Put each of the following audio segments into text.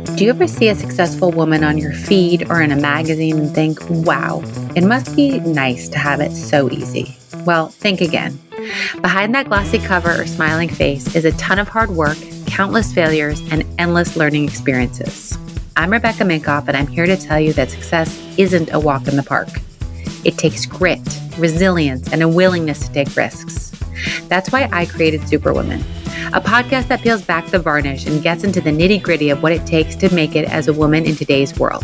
Do you ever see a successful woman on your feed or in a magazine and think, wow, it must be nice to have it so easy? Well, think again. Behind that glossy cover or smiling face is a ton of hard work, countless failures, and endless learning experiences. I'm Rebecca Minkoff, and I'm here to tell you that success isn't a walk in the park. It takes grit, resilience, and a willingness to take risks. That's why I created Superwoman, a podcast that peels back the varnish and gets into the nitty-gritty of what it takes to make it as a woman in today's world.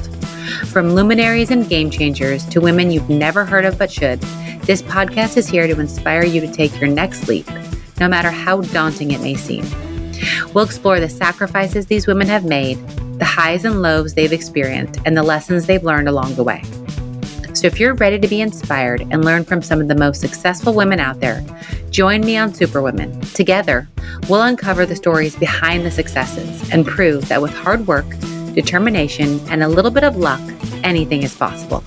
From luminaries and game changers to women you've never heard of but should, this podcast is here to inspire you to take your next leap, no matter how daunting it may seem. We'll explore the sacrifices these women have made, the highs and lows they've experienced, and the lessons they've learned along the way. So if you're ready to be inspired and learn from some of the most successful women out there, join me on Superwomen. Together, we'll uncover the stories behind the successes and prove that with hard work, determination, and a little bit of luck, anything is possible.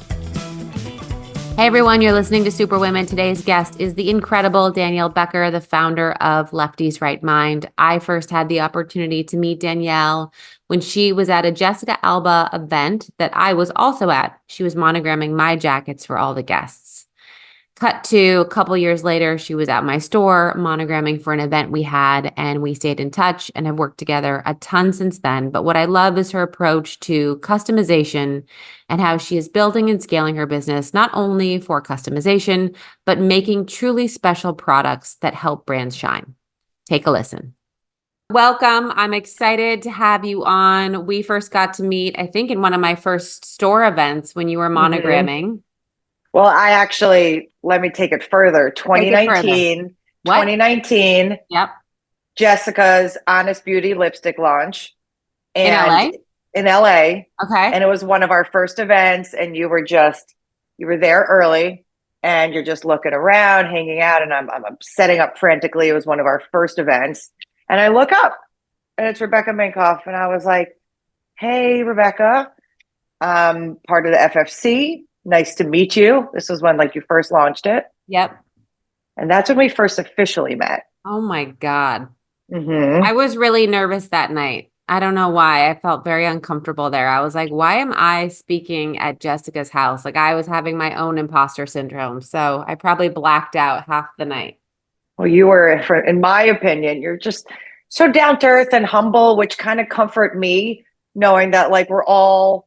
Hey everyone, you're listening to Superwomen. Today's guest is the incredible Danielle Becker, the founder of Lefty's Right Mind. I first had the opportunity to meet Danielle when she was at a Jessica Alba event that I was also at. She was monogramming my jackets for all the guests. Cut to a couple years later, she was at my store monogramming for an event we had, and we stayed in touch and have worked together a ton since then. But what I love is her approach to customization and how she is building and scaling her business, not only for customization, but making truly special products that help brands shine. Take a listen. Welcome. I'm excited to have you on. We first got to meet, I think, in one of my first store events when you were monogramming. Well, let me take it further. 2019, What? 2019, Yep. Jessica's Honest Beauty lipstick launch. In LA? In LA. Okay. And it was one of our first events, and you were there early, and you're just looking around, hanging out, and I'm setting up frantically. It was one of our first events. And I look up, and it's Rebecca Minkoff, and I was like, hey, Rebecca, part of the FFC. Nice to meet you. This was when you first launched it. Yep. And that's when we first officially met. Oh my God. Mm-hmm. I was really nervous that night. I don't know why. I felt very uncomfortable there. I was like, why am I speaking at Jessica's house? I was having my own imposter syndrome. So I probably blacked out half the night. Well, you were, in my opinion, you're just so down to earth and humble, which kind of comfort me, knowing that we're all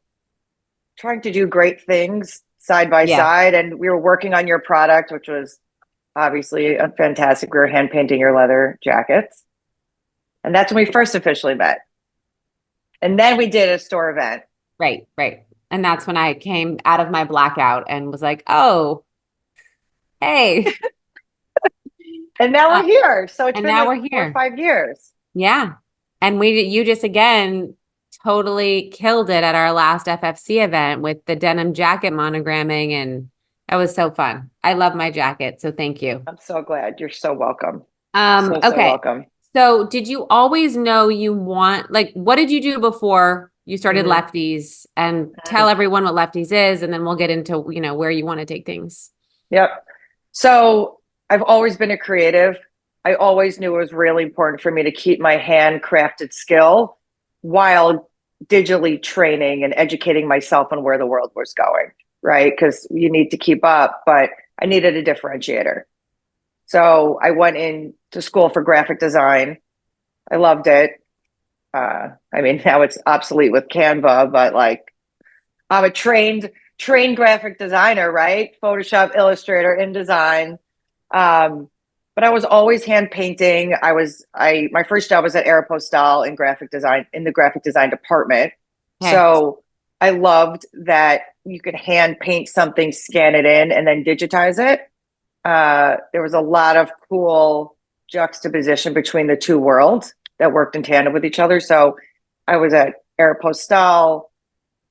trying to do great things side by side. And we were working on your product, which was obviously fantastic. We were hand painting your leather jackets. And that's when we first officially met. And then we did a store event. Right. And that's when I came out of my blackout and was like, oh, hey. And now we're here. So it's been we're here. 4 or 5 years. Yeah. And you just, again, totally killed it at our last FFC event with the denim jacket monogramming, and that was so fun. I love my jacket, so thank you. I'm so glad. You're so welcome. Okay. So welcome. So did you always know what did you do before you started Lefty's? And tell everyone what Lefty's is, and then we'll get into, where you want to take things. Yep. So I've always been a creative. I always knew it was really important for me to keep my handcrafted skill while digitally training and educating myself on where the world was going, right? Because you need to keep up, but I needed a differentiator. So I went into school for graphic design. I loved it. Now it's obsolete with Canva, but I'm a trained graphic designer, right? Photoshop, Illustrator, InDesign. But I was always hand painting. My first job was at Aeropostale in the graphic design department. Okay. So I loved that you could hand paint something, scan it in, and then digitize it. There was a lot of cool juxtaposition between the two worlds that worked in tandem with each other. So I was at Aeropostale,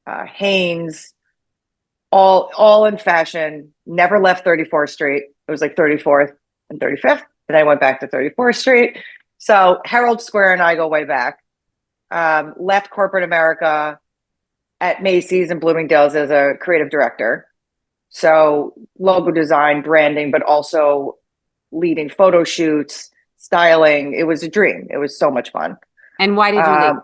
Hanes, all in fashion, never left 34th Street. It was 34th and 35th, and I went back to 34th Street. So Herald Square and I go way back. Left corporate America at Macy's and Bloomingdale's as a creative director. So logo design, branding, but also leading photo shoots, styling. It was a dream. It was so much fun. And why did you leave?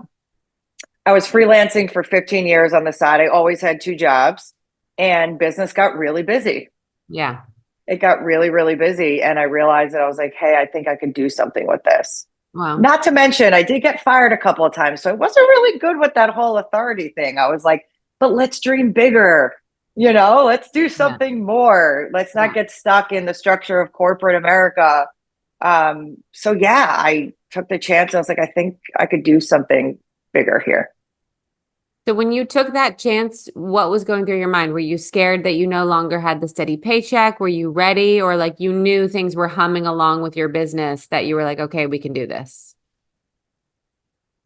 I was freelancing for 15 years on the side. I always had two jobs, and business got really busy. Yeah. It got really, really busy. And I realized that I was like, hey, I think I could do something with this. Wow. Not to mention, I did get fired a couple of times. So I wasn't really good with that whole authority thing. I was like, but let's dream bigger. Let's do Yeah. something more. Let's not Yeah. get stuck in the structure of corporate America. So yeah, I took the chance. I was like, I think I could do something bigger here. So when you took that chance, what was going through your mind? Were you scared that you no longer had the steady paycheck? Were you ready? Or like you knew things were humming along with your business that you were like, okay, we can do this?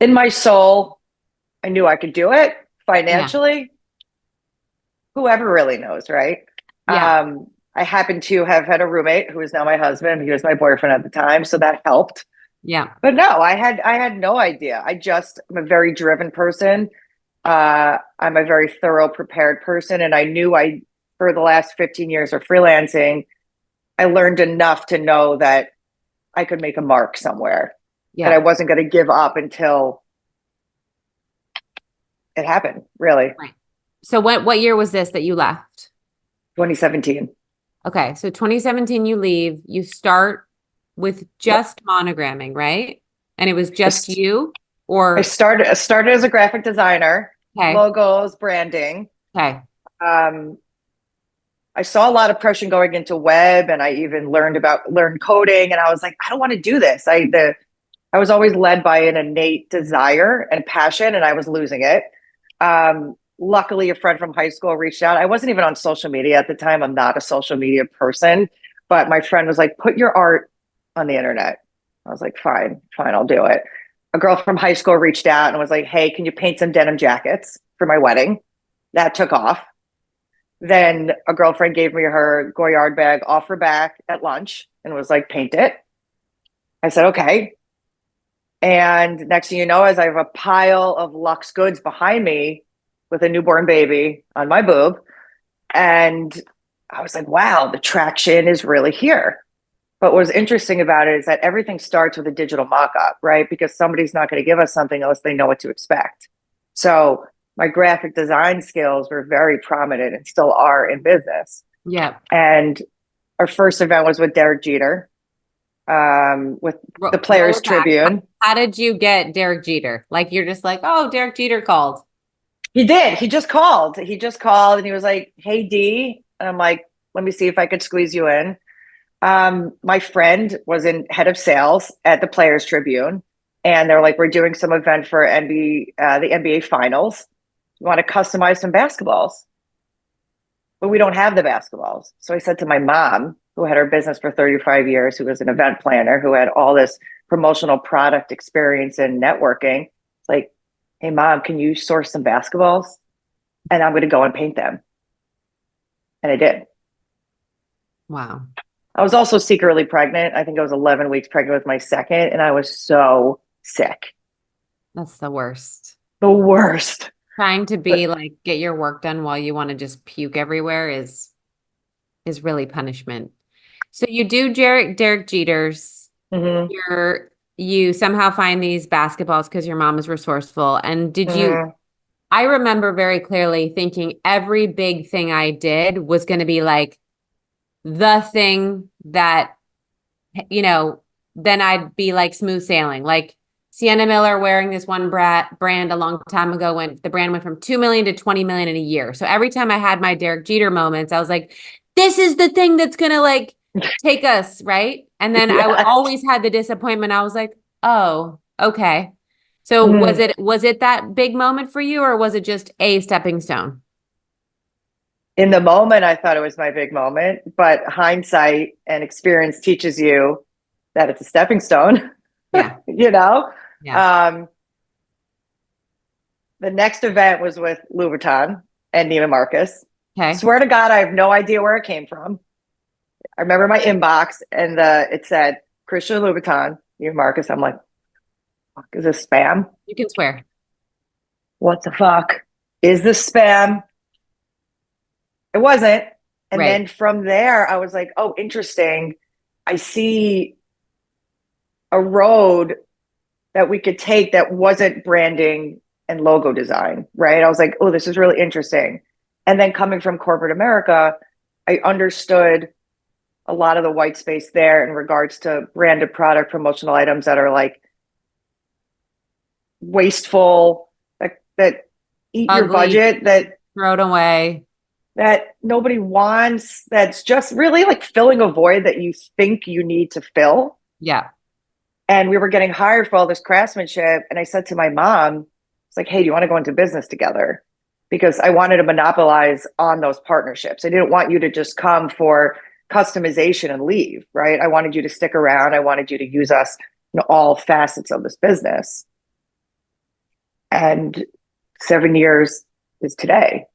In my soul, I knew I could do it Yeah. financially. Whoever really knows, right? Yeah. I happen to have had a roommate who is now my husband. He was my boyfriend at the time, so that helped. Yeah. But no, I had no idea. I'm a very driven person. I'm a very thorough, prepared person, and I knew I for the last 15 years of freelancing, I learned enough to know that I could make a mark somewhere. That I Yeah. wasn't going to give up until it happened. Really, Right. So what year was this that you left? 2017. Okay. So 2017, you leave, you start with Yep. just monogramming, right? And it was I, just st- you I or started as a graphic designer, okay. logos, branding. Okay. Um, I saw a lot of pressure going into web, and I even learned coding. And I was like, I don't want to do this. I was always led by an innate desire and passion, and I was losing it. Luckily, a friend from high school reached out. I wasn't even on social media at the time. I'm not a social media person, but my friend was like, put your art on the internet. I was like, fine, fine, I'll do it. A girl from high school reached out and was like, hey, can you paint some denim jackets for my wedding? That took off. Then a girlfriend gave me her Goyard bag off her back at lunch and was like, paint it. I said, okay. And next thing you know, as I have a pile of Lux goods behind me with a newborn baby on my boob. And I was like, wow, the traction is really here. But what's interesting about it is that everything starts with a digital mock-up, right? Because somebody's not going to give us something unless they know what to expect. So my graphic design skills were very prominent and still are in business. Yeah. And our first event was with Derek Jeter, with the Roll Players it back. Tribune. How did you get Derek Jeter? Like you're just like, oh, Derek Jeter called. He did. He just called. He just called and he was like, hey, D. And I'm like, let me see if I could squeeze you in. My friend was in head of sales at the Players Tribune. And they're like, we're doing some event for the NBA Finals. You want to customize some basketballs? But we don't have the basketballs. So I said to my mom, who had her business for 35 years, who was an event planner, who had all this promotional product experience and networking, it's like, hey, mom, can you source some basketballs? And I'm going to go and paint them. And I did. Wow. I was also secretly pregnant. I think I was 11 weeks pregnant with my second, and I was so sick. That's the worst. The worst. Trying to But be like get your work done while you want to just puke everywhere is really punishment. So you do Derek Jeter's. mhm, You somehow find these basketballs because your mom is resourceful. And mhm. I remember very clearly thinking every big thing I did was going to be like the thing that, you know, then I'd be like smooth sailing. Like Sienna Miller wearing this one brand a long time ago when the brand went from 2 million to 20 million in a year. So every time I had my Derek Jeter moments, I was like, this is the thing that's going to like take us, right? And then I Yes. always had the disappointment. I was like, oh, okay. So Mhm. was it that big moment for you or was it just a stepping stone? In the moment, I thought it was my big moment, but hindsight and experience teaches you that it's a stepping stone, Yeah. you know? Yeah. Um, the next event was with Louis Vuitton and Neiman Marcus. Okay. Swear to God, I have no idea where it came from. I remember my inbox and it said Christian Louboutin, Neiman Marcus. I'm like, fuck, is this spam? You can swear. What the fuck? Is this spam? It wasn't. And Right. then from there, I was like, oh, interesting. I see a road that we could take that wasn't branding and logo design, right? I was like, oh, this is really interesting. And then coming from corporate America, I understood a lot of the white space there in regards to branded product promotional items that are like wasteful, that eat your Ugly, budget, throw it away. that nobody wants, that's just really like filling a void that you think you need to fill. Yeah. And we were getting hired for all this craftsmanship. And I said to my mom, it's like, hey, do you want to go into business together? Because I wanted to monopolize on those partnerships. I didn't want you to just come for customization and leave, right? I wanted you to stick around. I wanted you to use us in all facets of this business. And 7 years is today.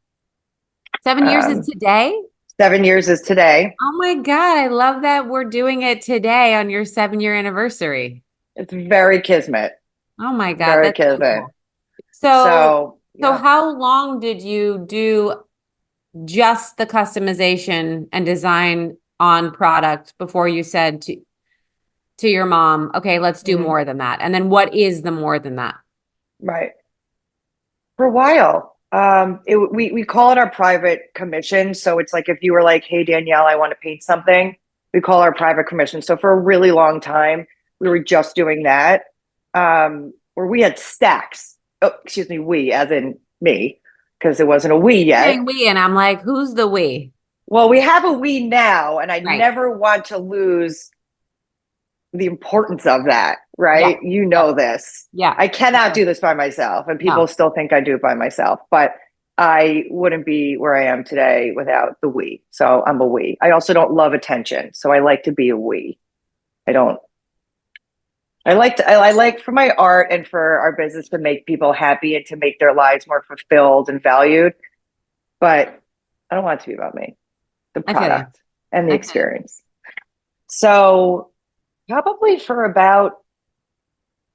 7 years is today? 7 years is today. Oh my God. I love that we're doing it today on your 7-year anniversary. It's very kismet. Oh my God. Very That's so kismet. cool. So So how long did you do just the customization and design on product before you said to your mom, okay, let's do more than that? And then what is the more than that? Right. For a while. We call it our private commission. So it's like if you were like, hey, Danielle, I want to paint something, we call our private commission. So for a really long time, we were just doing that, where we had stacks. Oh, excuse me, we, as in me, because it wasn't a we yet. Saying we, and I'm like, who's the we? Well, we have a we now, and I Right. never want to lose the importance of that, right? Yeah. You know this. Yeah. I cannot do this by myself, and people still think I do it by myself, but I wouldn't be where I am today without the we. So I'm a we. I also don't love attention, so I like to be a we. I like for my art and for our business to make people happy and to make their lives more fulfilled and valued, but I don't want it to be about me, the product and the experience. So probably for about,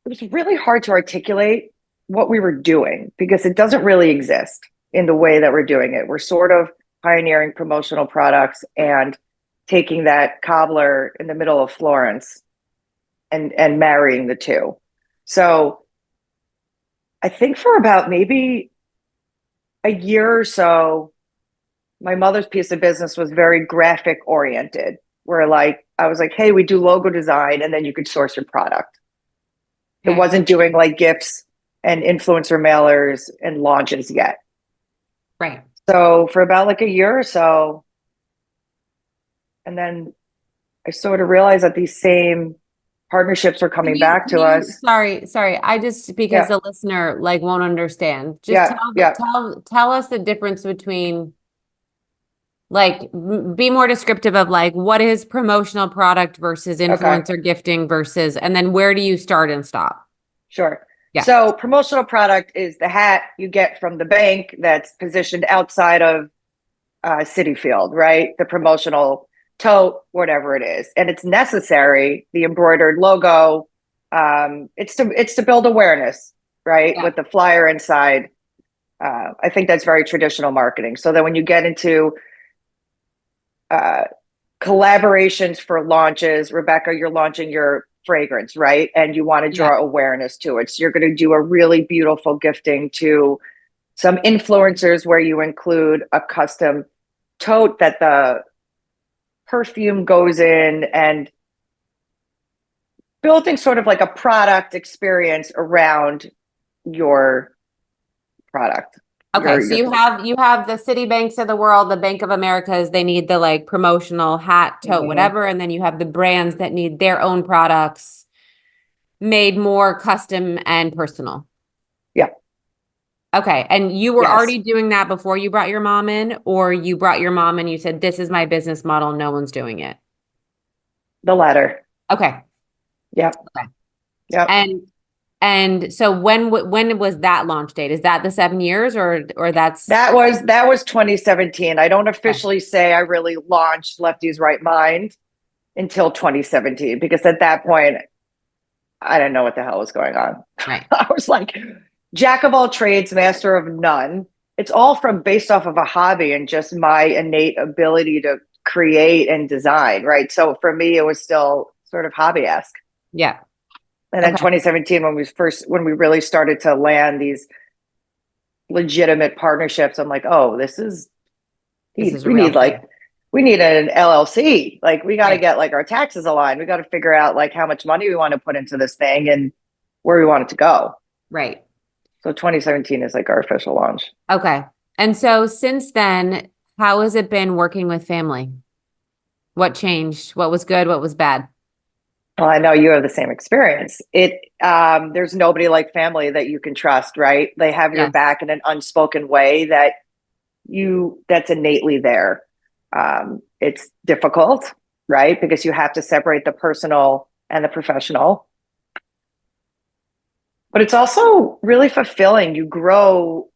it was really hard to articulate what we were doing because it doesn't really exist in the way that we're doing it. We're sort of pioneering promotional products and taking that cobbler in the middle of Florence and marrying the two. So I think for about maybe a year or so, my mother's piece of business was very graphic oriented, where like I was like, hey, we do logo design and then you could source your product. It wasn't doing like gifts and influencer mailers and launches yet. Right. So for about like a year or so, and then I sort of realized that these same partnerships were coming back to us. Sorry. I just, because the listener like won't understand. Just tell us the difference between, like, be more descriptive of like what is promotional product versus influencer gifting versus, and then where do you start and stop? Sure. Yeah. So promotional product is the hat you get from the bank that's positioned outside of Citi Field, right? The promotional tote, whatever it is. And it's necessary, the embroidered logo. It's to build awareness, right? Yeah. With the flyer inside. I think that's very traditional marketing. So that when you get into collaborations for launches, Rebecca, you're launching your fragrance, right? And you want to draw awareness to it. So you're going to do a really beautiful gifting to some influencers where you include a custom tote that the perfume goes in, and building sort of like a product experience around your product. Okay, so you have the Citibanks of the world, the Bank of Americas, they need the like promotional hat, tote, whatever, and then you have the brands that need their own products made more custom and personal. Yeah. Okay, and you were already doing that before you brought your mom in, or you brought your mom and you said, this is my business model, no one's doing it? The latter. Okay. Yeah. Okay. Yeah. And so when was that launch date? Is that the 7 years or that was 2017. I don't officially say I really launched Lefty's Right Mind until 2017, because at that point I didn't know what the hell was going on. Right. I was like, jack of all trades, master of none. It's all based off of a hobby and just my innate ability to create and design, right? So for me, it was still sort of hobby-esque. Yeah. And then 2017, when we really started to land these legitimate partnerships. I'm like, oh, This is a we real need thing. like, we need an LLC. Like we got to Right. get like our taxes aligned. We got to figure out like how much money we want to put into this thing and where we want it to go. Right. So 2017 is like our official launch. Okay. And so since then, how has it been working with family? What changed? What was good? What was bad? Well, I know you have the same experience. There's nobody like family that you can trust, right? They have your Yes. back in an unspoken way that's innately there. It's difficult, right? Because you have to separate the personal and the professional. But it's also really fulfilling. You grow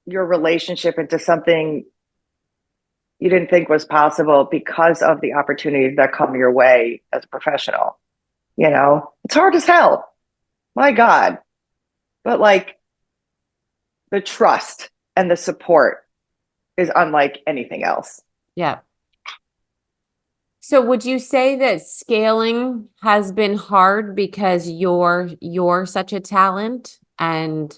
your relationship into something you didn't think was possible because of the opportunities that come your way as a professional. It's hard as hell. My God. But like the trust and the support is unlike anything else. Yeah. So would you say that scaling has been hard because you're such a talent? And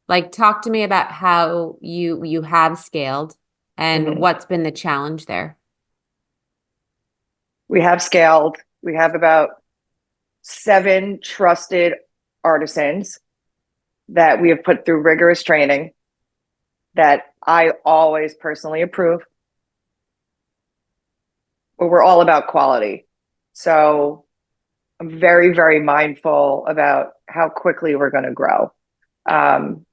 like talk to me about how you have scaled and Mhm. what's been the challenge there. We have scaled. We have about 7 trusted artisans that we have put through rigorous training that I always personally approve. But we're all about quality. So I'm very, very mindful about how quickly we're going to grow. Um,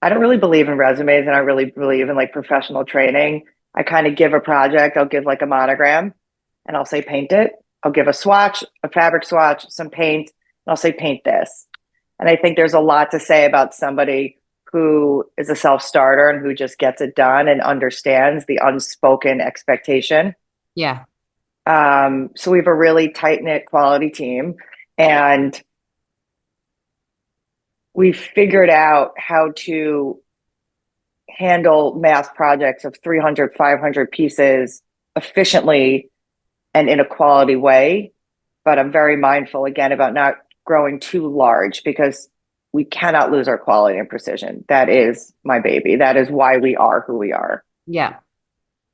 I don't really believe in resumes and I really believe in like professional training. I kind of give a project, I'll give like a monogram and I'll say paint it. I'll give a swatch, a fabric swatch, some paint, and I'll say paint this. And I think there's a lot to say about somebody who is a self-starter and who just gets it done and understands the unspoken expectation. Yeah. So we have a really tight-knit quality team and we've figured out how to handle mass projects of 300, 500 pieces efficiently and in a quality way. But I'm very mindful again about not growing too large because we cannot lose our quality and precision. That is my baby. That is why we are who we are. Yeah.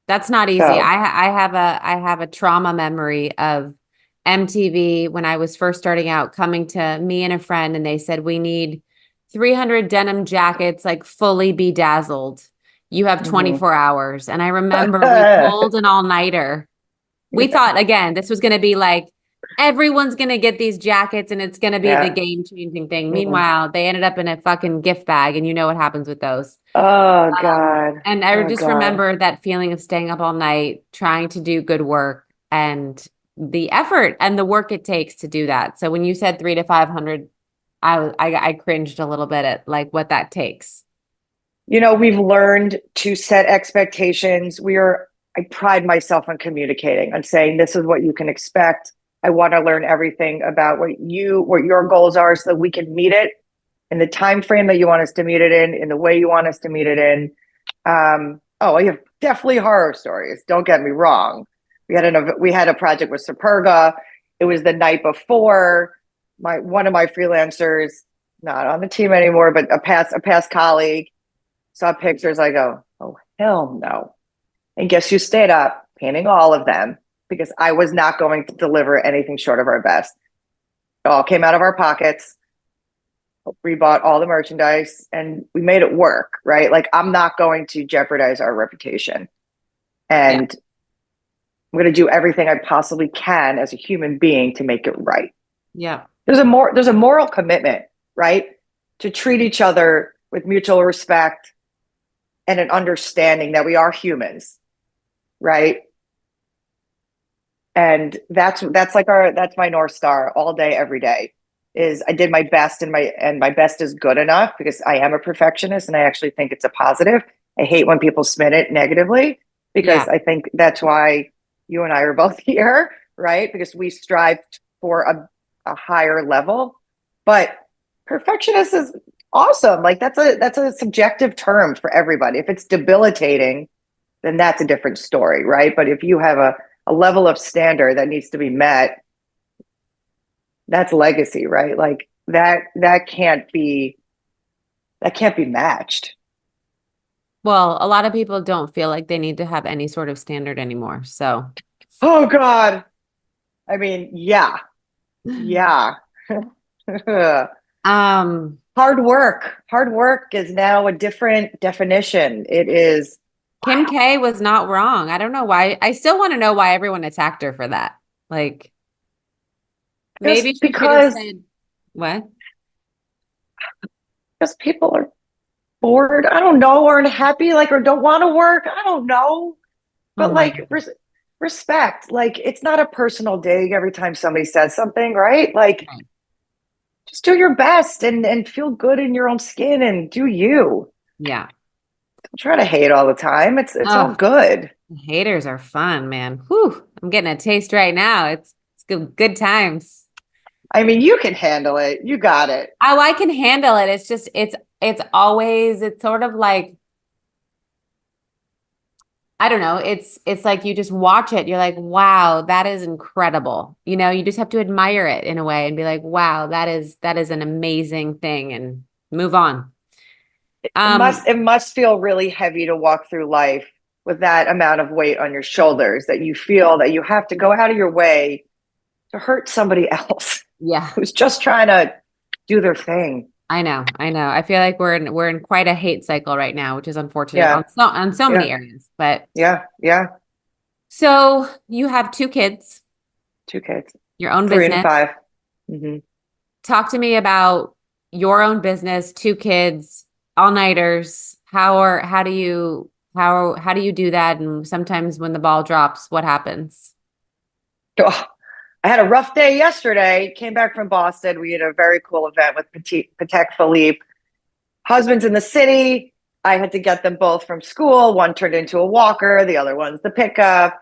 That's not easy. So, I have a trauma memory of MTV when I was first starting out, coming to me and a friend, and they said, we need 300 denim jackets, like fully bedazzled. You have mhm. 24 hours. And I remember we pulled an all-nighter. We thought, again, this was going to be like, everyone's going to get these jackets and it's going to be the Yeah. game-changing thing. Mhm. Meanwhile, they ended up in a fucking gift bag, and you know what happens with those. Oh God. And I Oh just God. remember that feeling of staying up all night, trying to do good work and the effort and the work it takes to do that. So when you said 3 to 500, I cringed a little bit at like what that takes. We've learned to set expectations. I pride myself on communicating, on saying this is what you can expect. I want to learn everything about what your goals are so that we can meet it in the time frame that you want us to meet it in the way you want us to meet it in. We have definitely horror stories. Don't get me wrong. We had a project with Superga. It was the night before. One of my freelancers, not on the team anymore, but a past colleague, saw pictures. I go, oh hell no! And guess who stayed up painting all of them because I was not going to deliver anything short of our best. It all came out of our pockets. We bought all the merchandise and we made it work, right? Like I'm not going to jeopardize our reputation. Yeah. And I'm going to do everything I possibly can as a human being to make it right. Yeah. There's a moral commitment, right? To treat each other with mutual respect and an understanding that we are humans, right? And that's my North Star all day, every day. Is I did my best and my best is good enough because I am a perfectionist and I actually think it's a positive. I hate when people spin it negatively because Yeah. I think that's why you and I are both here, right? Because we strive for a higher level. But perfectionist is awesome. Like that's a subjective term for everybody. If it's debilitating, then that's a different story, right? But if you have a level of standard that needs to be met, that's legacy, right? Like that can't be that can't be matched. Well, a lot of people don't feel like they need to have any sort of standard anymore. So, Oh God. I mean, yeah. Yeah. um, Hard work. Hard work is now a different definition. It is Kim wow. K was not wrong. I don't know why. I still want to know why everyone attacked her for that. Like, maybe Just she should have because said, what? because people are bored. I don't know, or unhappy, like, or don't want to work. I don't know. Oh But my like God. respect. Like it's not a personal dig every time somebody says something, right? Like Right. just do your best and feel good in your own skin and do you. Yeah. Don't try to hate all the time. It's all Oh, good. haters are fun, man. Whew. I'm getting a taste right now. It's good times. I mean, you can handle it. You got it. Oh, I can handle it. It's just it's sort of like I don't know. It's like you just watch it. You're like, wow, that is incredible. You know, you just have to admire it in a way and be like, wow, that is an amazing thing and move on. Um, It must feel really heavy to walk through life with that amount of weight on your shoulders that you feel that you have to go out of your way to hurt somebody else yeah, who's just trying to do their thing. I know. I know. I feel like we're in quite a hate cycle right now, which is unfortunate Yeah. on so many Yeah. areas. But Yeah. Yeah. so you have two kids, Two kids, your own 3 and 5. business. Hmm. Talk to me about your own business, two kids, all-nighters. How do you do that? And sometimes when the ball drops, what happens? Oh, I had a rough day yesterday. Came back from Boston. We had a very cool event with Patek Philippe. Husband's in the city. I had to get them both from school. One turned into a walker. The other one's the pickup.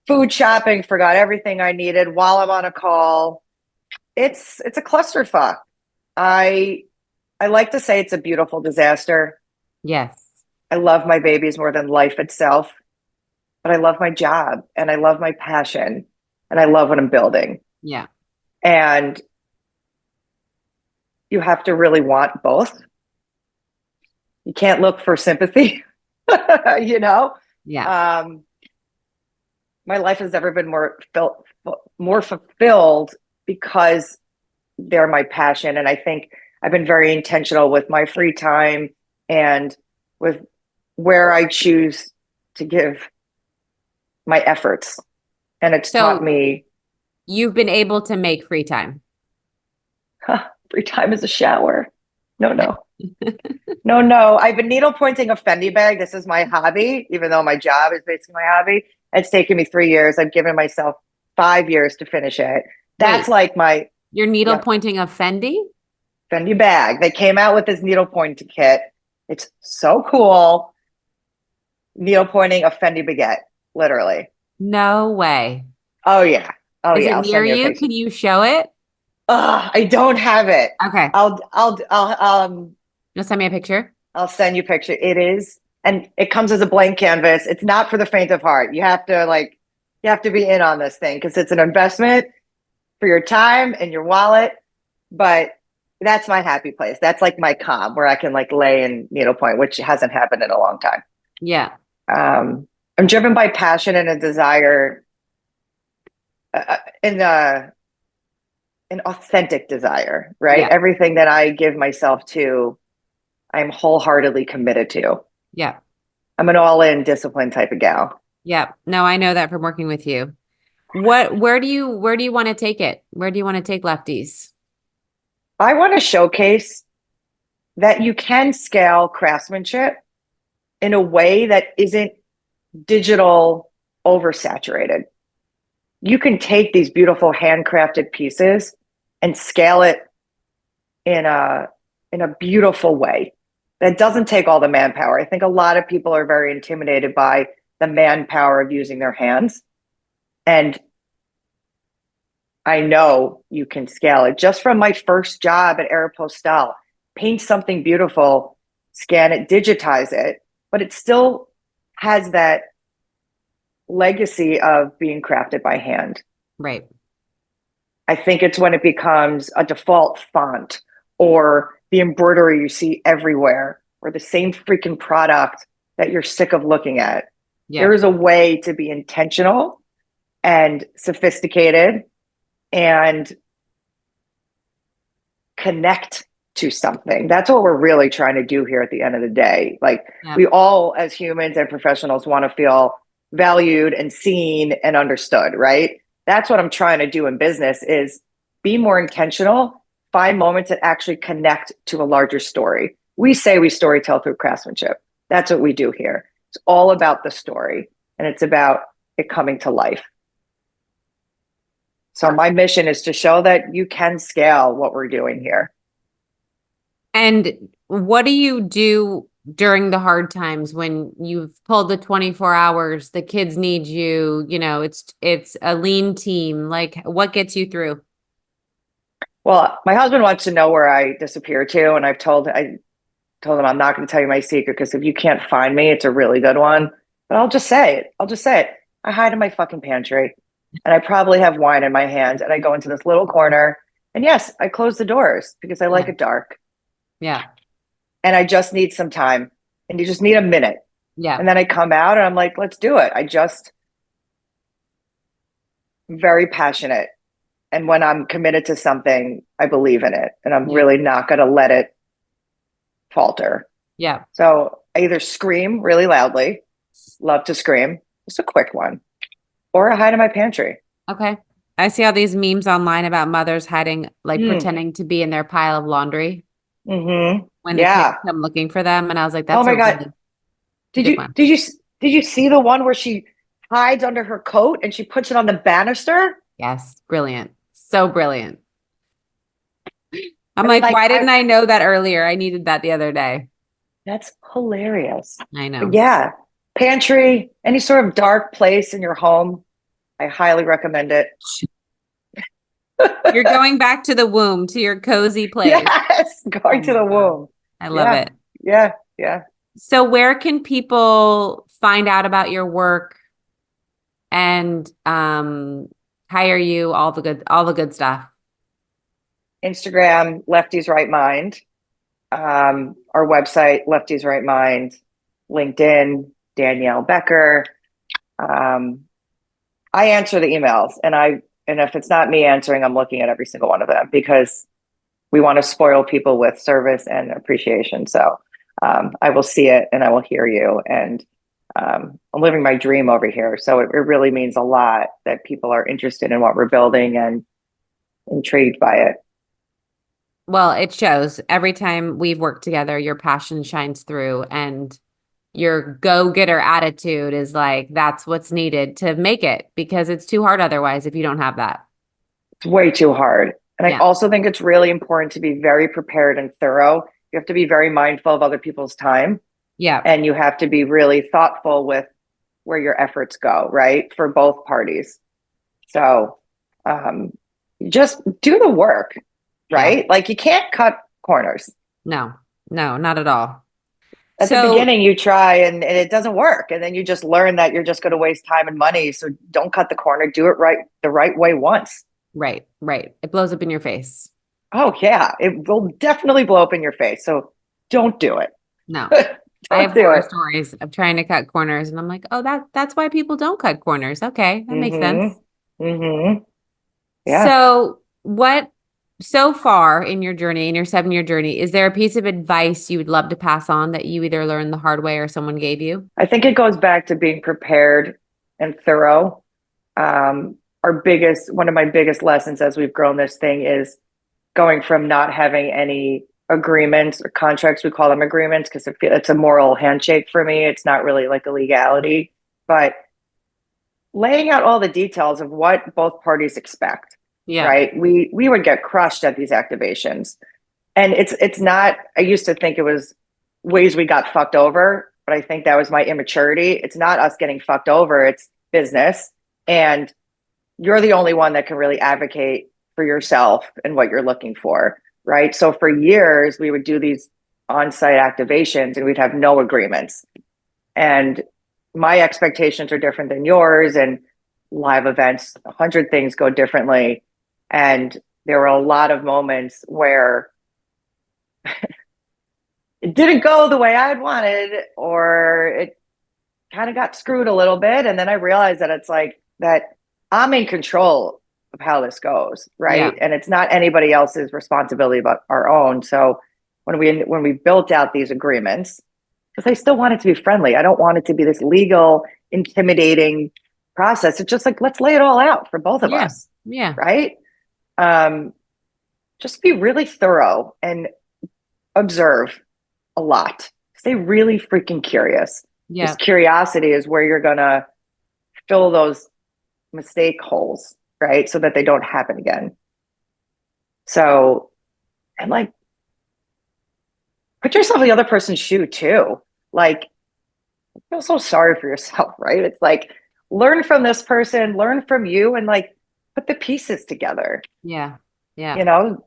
Food shopping. Forgot everything I needed while I'm on a call. It's a clusterfuck. I I like to say it's a beautiful disaster. Yes. I love my babies more than life itself, but I love my job and I love my passion and I love what I'm building. Yeah. And you have to really want both. You can't look for sympathy, you know? Yeah. Um, my life has never been more fulfilled because they're my passion. And I think I've been very intentional with my free time and with where I choose to give my efforts. And it's taught So me you've been able to make free time. free time is a shower. No, no. No, no. I've been needle pointing a Fendi bag. This is my hobby, even though my job is basically my hobby. It's taken me 3 years. I've given myself 5 years to finish it. That's Wait, like my you're needle yeah, pointing a Fendi? Fendi bag. They came out with this needle pointing kit. It's so cool. Needle pointing a Fendi baguette, literally. No way. Oh yeah. Oh Is yeah. it I'll near send you a you? picture. Can you show it? I don't have it. Okay. You'll send me a picture. I'll send you a picture. It is, and it comes as a blank canvas. It's not for the faint of heart. You have to be in on this thing because it's an investment for your time and your wallet. But that's my happy place. That's like my calm where I can like lay in needlepoint, which hasn't happened in a long time. Yeah. I'm driven by passion and a desire, in an authentic desire, right? Yeah. Everything that I give myself to, I'm wholeheartedly committed to. Yeah. I'm an all-in discipline type of gal. Yeah. No, I know that from working with you. Where do you want to take it? Where do you want to take Lefties? I want to showcase that you can scale craftsmanship in a way that isn't digital oversaturated. You can take these beautiful handcrafted pieces and scale it in a beautiful way that doesn't take all the manpower. I think a lot of people are very intimidated by the manpower of using their hands. And I know you can scale it just from my first job at Aeropostale. Paint something beautiful, scan it, digitize it, but it still has that legacy of being crafted by hand. Right. I think it's when it becomes a default font or the embroidery you see everywhere or the same freaking product that you're sick of looking at. Yeah. There is a way to be intentional and sophisticated and connect to something. That's what we're really trying to do here at the end of the day. Like we all as humans and professionals want to feel valued and seen and understood, right? That's what I'm trying to do in business is be more intentional, find moments that actually connect to a larger story. We say we storytell through craftsmanship. That's what we do here. It's all about the story and it's about it coming to life. So my mission is to show that you can scale what we're doing here. And what do you do during the hard times when you've pulled the 24 hours, the kids need you, you know, it's a lean team. Like what gets you through? Well, my husband wants to know where I disappear to. And I told him I'm not going to tell you my secret because if you can't find me, it's a really good one. But I'll just say it. I hide in my fucking pantry and I probably have wine in my hand and I go into this little corner. And yes, I close the doors because I like it dark. Yeah. And I just need some time and you just need a minute. Yeah. And then I come out and I'm like, let's do it. Very passionate. And when I'm committed to something, I believe in it and I'm really not going to let it falter. Yeah. So I either scream really loudly, love to scream, just a quick one, or I hide in my pantry. Okay. I see all these memes online about mothers hiding, like pretending to be in their pile of laundry. Mm-hmm. When the kids come looking for them. And I was like, that's oh my God. Really Did you see the one where she hides under her coat and she puts it on the banister? Yes. Brilliant. So brilliant. I'm like, why didn't I know that earlier? I needed that the other day. That's hilarious. I know. But yeah. Pantry, any sort of dark place in your home. I highly recommend it. You're going back to the womb, to your cozy place. Yes, going to the womb. I love it. Yeah, yeah. So where can people find out about your work and hire you, all the good stuff? Instagram, Lefty's Right Mind. Our website, Lefty's Right Mind. LinkedIn, Danielle Becker. I answer the emails and if it's not me answering, I'm looking at every single one of them because we want to spoil people with service and appreciation. So I will see it and I will hear you. And I'm living my dream over here. So it really means a lot that people are interested in what we're building and intrigued by it. Well, it shows every time we've worked together, your passion shines through and your go-getter attitude is like, that's what's needed to make it because it's too hard otherwise if you don't have that. It's way too hard. And I also think it's really important to be very prepared and thorough. You have to be very mindful of other people's time. Yeah. And you have to be really thoughtful with where your efforts go, right? For both parties. So just do the work, right? Like you can't cut corners. No, not at all. At the beginning, you try and it doesn't work. And then you just learn that you're just going to waste time and money. So don't cut the corner. Do it the right way once. Right. It blows up in your face. Oh, yeah. It will definitely blow up in your face. So don't do it. No. I have horror stories of trying to cut corners. And I'm like, oh, that's why people don't cut corners. Okay. That makes sense. Mm-hmm. Yeah. So so far in your journey, in your 7-year journey, is there a piece of advice you would love to pass on that you either learned the hard way or someone gave you? I think it goes back to being prepared and thorough. One of my biggest lessons as we've grown this thing is going from not having any agreements or contracts. We call them agreements because it's a moral handshake for me. It's not really like a legality, but laying out all the details of what both parties expect. Yeah. Right. We would get crushed at these activations. And it's not, I used to think it was ways we got fucked over, but I think that was my immaturity. It's not us getting fucked over, it's business. And you're the only one that can really advocate for yourself and what you're looking for. Right. So for years, we would do these on-site activations and we'd have no agreements. And my expectations are different than yours. And live events, 100 things go differently. And there were a lot of moments where it didn't go the way I'd wanted, or it kind of got screwed a little bit. And then I realized that it's like that I'm in control of how this goes, right? Yeah. And it's not anybody else's responsibility but our own. So when we built out these agreements, because I still want it to be friendly. I don't want it to be this legal, intimidating process. It's just like, let's lay it all out for both of us. Yeah. Right. Just be really thorough and observe a lot. Stay really freaking curious. Yeah. This curiosity is where you're going to fill those mistake holes, right? So that they don't happen again. So, and like, put yourself in the other person's shoe too. Like, I feel so sorry for yourself, right? It's like, learn from this person, learn from you, and like, put the pieces together. Yeah. Yeah. You know,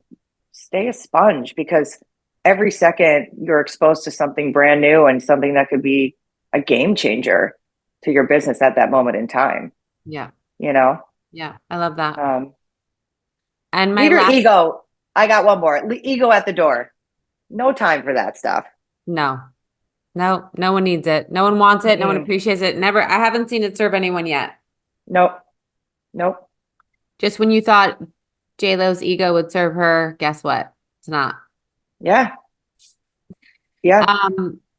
stay a sponge, because every second you're exposed to something brand new and something that could be a game changer to your business at that moment in time. Yeah. You know? Yeah. I love that. And my ego, I got one more. Ego at the door. No time for that stuff. No one needs it. No one wants it. No one appreciates it. Never. I haven't seen it serve anyone yet. Nope. Just when you thought J-Lo's ego would serve her, guess what? It's not. Yeah.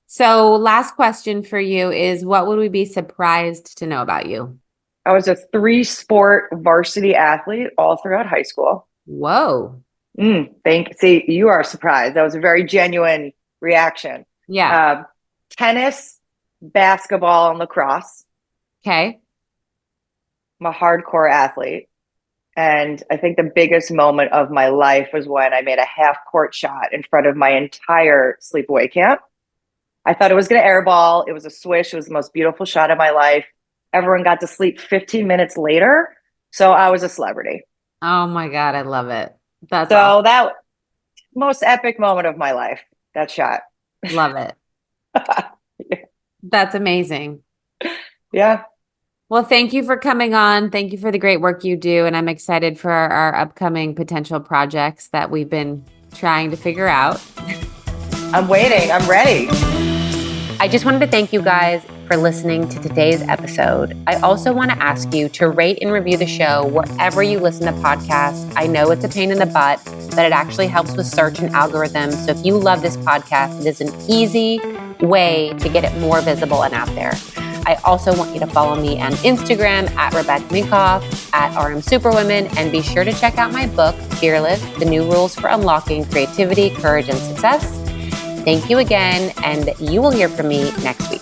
So last question for you is, what would we be surprised to know about you? I was a 3-sport varsity athlete all throughout high school. Whoa. See, you are surprised. That was a very genuine reaction. Yeah. Tennis, basketball, and lacrosse. Okay. I'm a hardcore athlete. And I think the biggest moment of my life was when I made a half-court shot in front of my entire sleepaway camp. I thought it was going to airball. It was a swish. It was the most beautiful shot of my life. Everyone got to sleep 15 minutes later. So I was a celebrity. Oh my God. I love it. That's so awesome. That most epic moment of my life, that shot. Love it. Yeah. That's amazing. Yeah. Well, thank you for coming on. Thank you for the great work you do. And I'm excited for our upcoming potential projects that we've been trying to figure out. I'm waiting. I'm ready. I just wanted to thank you guys for listening to today's episode. I also want to ask you to rate and review the show wherever you listen to podcasts. I know it's a pain in the butt, but it actually helps with search and algorithms. So if you love this podcast, it is an easy way to get it more visible and out there. I also want you to follow me on Instagram at Rebecca Minkoff, at RM Superwomen, and be sure to check out my book, Fearless, The New Rules for Unlocking Creativity, Courage, and Success. Thank you again, and you will hear from me next week.